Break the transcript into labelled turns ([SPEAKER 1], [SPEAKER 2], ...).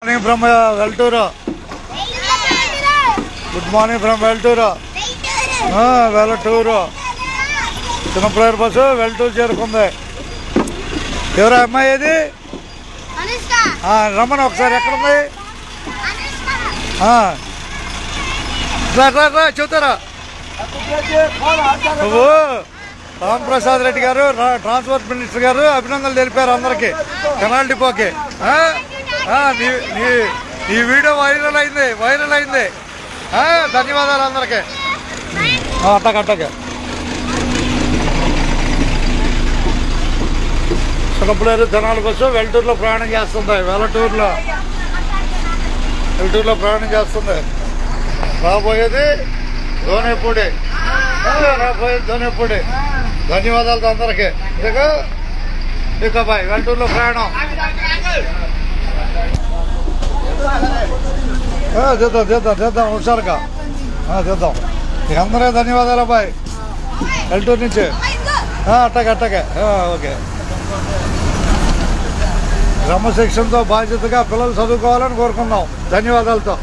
[SPEAKER 1] Morning from Velturu. Good morning from Velturu. Velturu చిన్నప్రాయర్ bus Velturu చేరుకుంది. ఎవరు అమ్మాయి ఏది? రమ్మని ఒకసారి ఎక్కడుంది? చెబుతారా నువ్వు? రాంప్రసాద్ రెడ్డి గారు ట్రాన్స్పోర్ట్ మినిస్టర్ గారు అభినందనలు తెలిపారు అందరికి కెనాల్ డిపోకి. ఈ వీడియో వైరల్ అయింది. ధన్యవాదాలు అందరికి. అట్టక చిన్నపిల్లలు జనాల బస్సు వెల్టూరులో ప్రయాణం చేస్తుంది. వెల్టూరులో ప్రయాణం చేస్తుంది. రాబోయేది ధోనేపూడి. ధన్యవాదాలు అందరికి. ఇకపై వెల్టూరులో ప్రయాణం చేద్దాం హుషారుగా చేద్దాం. ఇక అందరూ ధన్యవాదాలు అబ్బాయి వెల్టూరు నుంచి. అట్టకే ఓకే. క్రమశిక్షణతో బాధ్యతగా పిల్లలు చదువుకోవాలని కోరుకుందాం. ధన్యవాదాలతో.